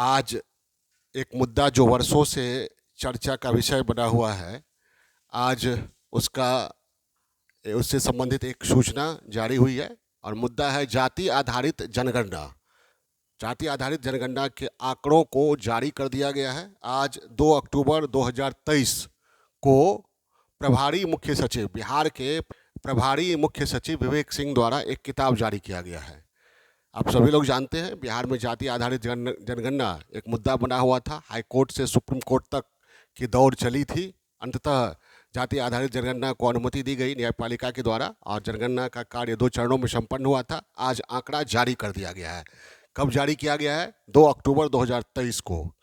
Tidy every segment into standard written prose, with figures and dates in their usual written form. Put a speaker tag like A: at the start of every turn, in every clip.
A: आज एक मुद्दा जो वर्षों से चर्चा का विषय बना हुआ है, आज उसका उससे संबंधित एक सूचना जारी हुई है और मुद्दा है जाति आधारित जनगणना। जाति आधारित जनगणना के आंकड़ों को जारी कर दिया गया है। आज 2 अक्टूबर 2023 को प्रभारी मुख्य सचिव, बिहार के प्रभारी मुख्य सचिव विवेक सिंह द्वारा एक किताब जारी किया गया है। आप सभी लोग जानते हैं, बिहार में जाति आधारित जनगणना एक मुद्दा बना हुआ था। हाई कोर्ट से सुप्रीम कोर्ट तक की दौड़ चली थी। अंततः जाति आधारित जनगणना को अनुमति दी गई न्यायपालिका के द्वारा और जनगणना का कार्य 2 चरणों में संपन्न हुआ था। आज आंकड़ा जारी कर दिया गया है। कब जारी किया गया है? 2 अक्टूबर 2023 को।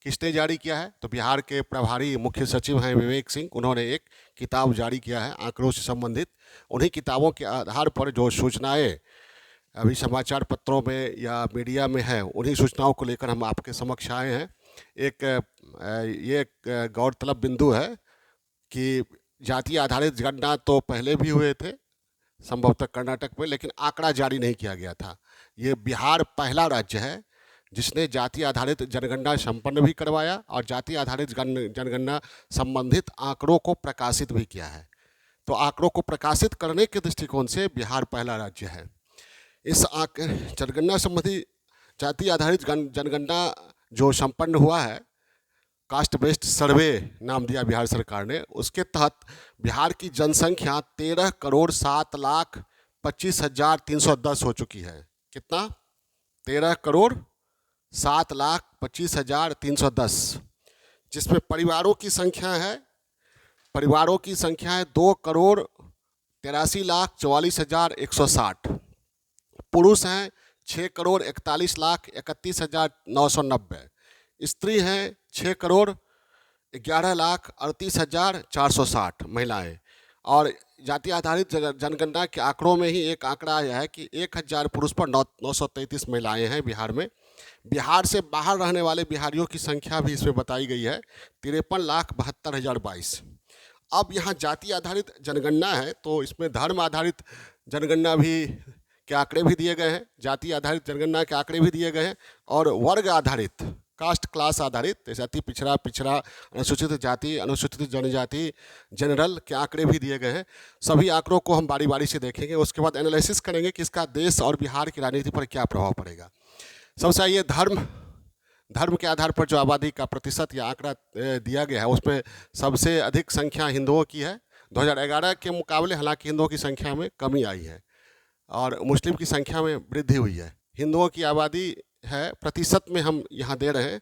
A: किसने जारी किया है? तो बिहार के प्रभारी मुख्य सचिव हैं विवेक सिंह। उन्होंने एक किताब जारी किया है आंकड़ों से संबंधित। उन्हीं किताबों के आधार पर जो सूचनाएं अभी समाचार पत्रों में या मीडिया में है, उन्हीं सूचनाओं को लेकर हम आपके समक्ष आए हैं। ये एक गौरतलब बिंदु है कि जाति आधारित गणना तो पहले भी हुए थे, संभवतः कर्नाटक में, लेकिन आंकड़ा जारी नहीं किया गया था। ये बिहार पहला राज्य है जिसने जाति आधारित जनगणना संपन्न भी करवाया और जाति आधारित जनगणना संबंधित आंकड़ों को प्रकाशित भी किया है। तो आंकड़ों को प्रकाशित करने के दृष्टिकोण से बिहार पहला राज्य है। इस जनगणना संबंधी जाति आधारित जनगणना जो संपन्न हुआ है, कास्ट बेस्ड सर्वे नाम दिया बिहार सरकार ने। उसके तहत बिहार की जनसंख्या 13,25,310 हो चुकी है। कितना? 13,07,25,310, जिसमें परिवारों की संख्या है 2,83,44,160। पुरुष हैं 6,41,31,990। स्त्री हैं 6,11,38,460 महिलाएं। और जाति आधारित जनगणना के आंकड़ों में ही एक आंकड़ा आया है कि 1,000 पुरुष पर 933 महिलाएं हैं बिहार में। बिहार से बाहर रहने वाले बिहारियों की संख्या भी इसमें बताई गई है, 53,72,022। अब यहाँ जाति आधारित जनगणना है तो इसमें धर्म आधारित जनगणना भी के आंकड़े भी दिए गए हैं, जाति आधारित जनगणना के आंकड़े भी दिए गए हैं और वर्ग आधारित, कास्ट क्लास आधारित, जैसे अति पिछड़ा, अनुसूचित जाति, अनुसूचित जनजाति, जनरल के आंकड़े भी दिए गए हैं। सभी आंकड़ों को हम बारी बारी से देखेंगे, उसके बाद एनालिसिस करेंगे कि इसका देश और बिहार की राजनीति पर क्या प्रभाव पड़ेगा। सबसे ये धर्म के आधार पर जो आबादी का प्रतिशत या आंकड़ा दिया गया है, उसमें सबसे अधिक संख्या हिंदुओं की है 2011 के मुकाबले। हालांकि हिंदुओं की संख्या में कमी आई है और मुस्लिम की संख्या में वृद्धि हुई है। हिंदुओं की आबादी है, प्रतिशत में हम यहाँ दे रहे हैं,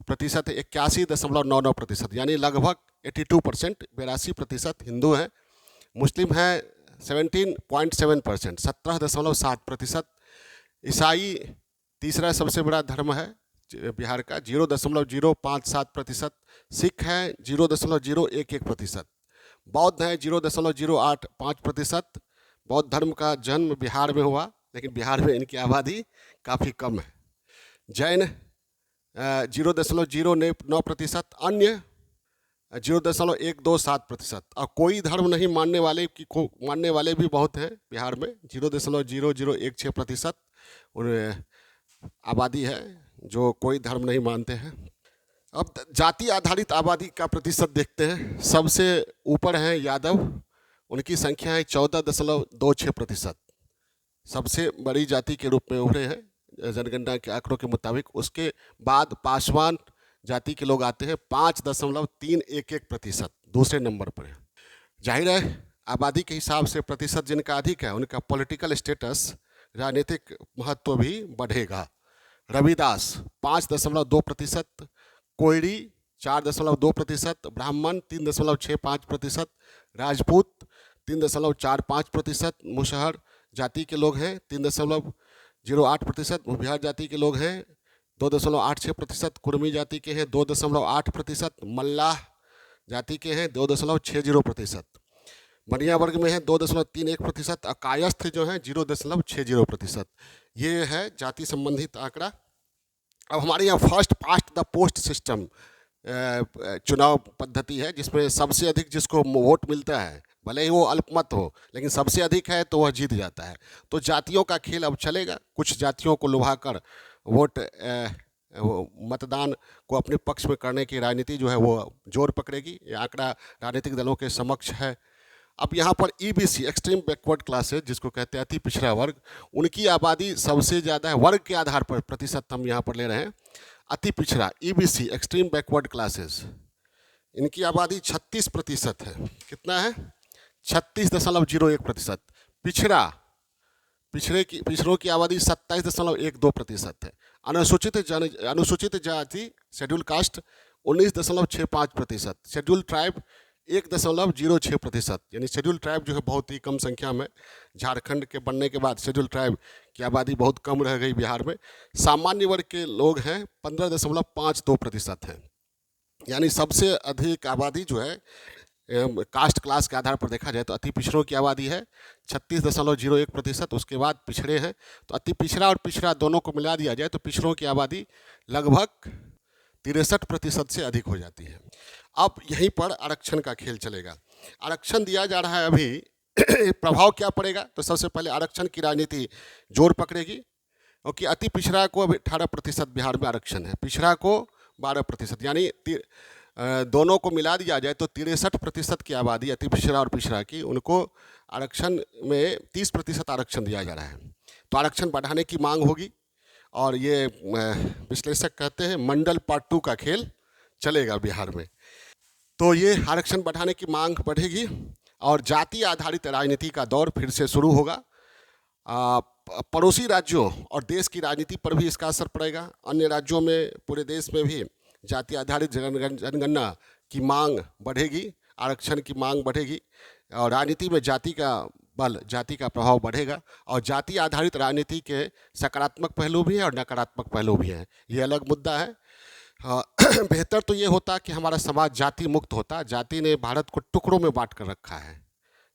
A: प्रतिशत 81.99%, यानी लगभग 82%, 82% हिंदू हैं। मुस्लिम है 17.7%, 17.7%। ईसाई तीसरा सबसे बड़ा धर्म है बिहार का, 0.057%। सिख है 0.011%। बौद्ध है 0.085%। बौद्ध धर्म का जन्म बिहार में हुआ, लेकिन बिहार में इनकी आबादी काफ़ी कम है। जैन 0.09%, अन्य 0.127%। और कोई धर्म नहीं मानने वाले भी बहुत हैं बिहार में, 0.0016% आबादी है जो कोई धर्म नहीं मानते हैं। अब जाति आधारित आबादी का प्रतिशत देखते हैं। सबसे ऊपर हैं यादव, उनकी संख्या है 14.26%, सबसे बड़ी जाति के रूप में उभरे हैं जनगणना के आंकड़ों के मुताबिक। उसके बाद पासवान जाति के लोग आते हैं, 5.311%, दूसरे नंबर पर है। जाहिर है आबादी के हिसाब से प्रतिशत जिनका अधिक है उनका पॉलिटिकल स्टेटस, राजनीतिक महत्व भी बढ़ेगा। रविदास 5.2%, कोयरी 4.2%, ब्राह्मण 3.65%, राजपूत 3.45%, मुसहर जाति के लोग हैं 3.08%, मुभियार जाति के लोग हैं 2.86%, कुर्मी जाति के हैं 2.8%, मल्लाह जाति के हैं 2.60%, बनिया वर्ग में है 2.31%, अकायस्थ जो है 0.60%। ये है जाति संबंधित आंकड़ा। अब हमारे यहाँ first past the post system चुनाव पद्धति है, जिसमें सबसे अधिक जिसको वोट मिलता है, भले ही वो अल्पमत हो, लेकिन सबसे अधिक है तो वह जीत जाता है। तो जातियों का खेल अब चलेगा, कुछ जातियों को लुभाकर वोट वो मतदान को अपने पक्ष में करने की राजनीति जो है वो जोर पकड़ेगी। ये आंकड़ा राजनीतिक दलों के समक्ष है। अब यहाँ पर ईबीसी एक्सट्रीम बैकवर्ड क्लासेज जिसको कहते हैं अति पिछड़ा वर्ग, उनकी आबादी सबसे ज़्यादा है। वर्ग के आधार पर प्रतिशत हम यहाँ पर ले रहे हैं। अति पिछड़ा ईबीसी एक्सट्रीम बैकवर्ड क्लासेस, इनकी आबादी 36% है। कितना है? 36.01%। पिछड़ों की आबादी 27.12% है। अनुसूचित जाति शेड्यूल कास्ट 19.65%। Schedule tribe 1.06%। यानी शेड्यूल ट्राइब जो है बहुत ही कम संख्या में, झारखंड के बनने के बाद शेड्यूल ट्राइब की आबादी बहुत कम रह गई बिहार में। सामान्य वर्ग के लोग हैं 15.52% हैं। यानी सबसे अधिक आबादी जो है कास्ट क्लास के आधार पर देखा जाए तो अति पिछड़ों की आबादी है 36.01%। उसके बाद पिछड़े हैं। तो अति पिछड़ा और पिछड़ा दोनों को मिला दिया जाए तो पिछड़ों की आबादी लगभग 63% से अधिक हो जाती है। अब यहीं पर आरक्षण का खेल चलेगा। आरक्षण दिया जा रहा है अभी प्रभाव क्या पड़ेगा? तो सबसे पहले आरक्षण की राजनीति जोर पकड़ेगी, क्योंकि अति पिछड़ा को अभी 18% बिहार में आरक्षण है, पिछड़ा को 12%, यानी दोनों को मिला दिया जाए तो 63% की आबादी अति पिछड़ा और पिछड़ा की, उनको आरक्षण में 30% आरक्षण दिया जा रहा है। तो आरक्षण बढ़ाने की मांग होगी और ये विश्लेषक कहते हैं मंडल पार्ट 2 का खेल चलेगा बिहार में। तो ये आरक्षण बढ़ाने की मांग बढ़ेगी और जाति आधारित राजनीति का दौर फिर से शुरू होगा। पड़ोसी राज्यों और देश की राजनीति पर भी इसका असर पड़ेगा। अन्य राज्यों में, पूरे देश में भी जाति आधारित जनगणना की मांग बढ़ेगी, आरक्षण की मांग बढ़ेगी और राजनीति में जाति का बल, जाति का प्रभाव बढ़ेगा। और जाति आधारित राजनीति के सकारात्मक पहलू भी हैं और नकारात्मक पहलू भी हैं, ये अलग मुद्दा है। बेहतर तो ये होता कि हमारा समाज जाति मुक्त होता। जाति ने भारत को टुकड़ों में बांट कर रखा है।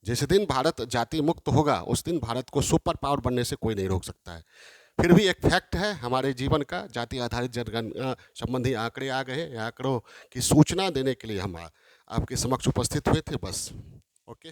A: जिस दिन भारत जाति मुक्त होगा उस दिन भारत को सुपर पावर बनने से कोई नहीं रोक सकता है। फिर भी एक फैक्ट है हमारे जीवन का, जाति आधारित जनगणना संबंधी आंकड़े आ गए हैं। आंकड़ों की सूचना देने के लिए हम आपके समक्ष उपस्थित हुए थे। बस, ओके।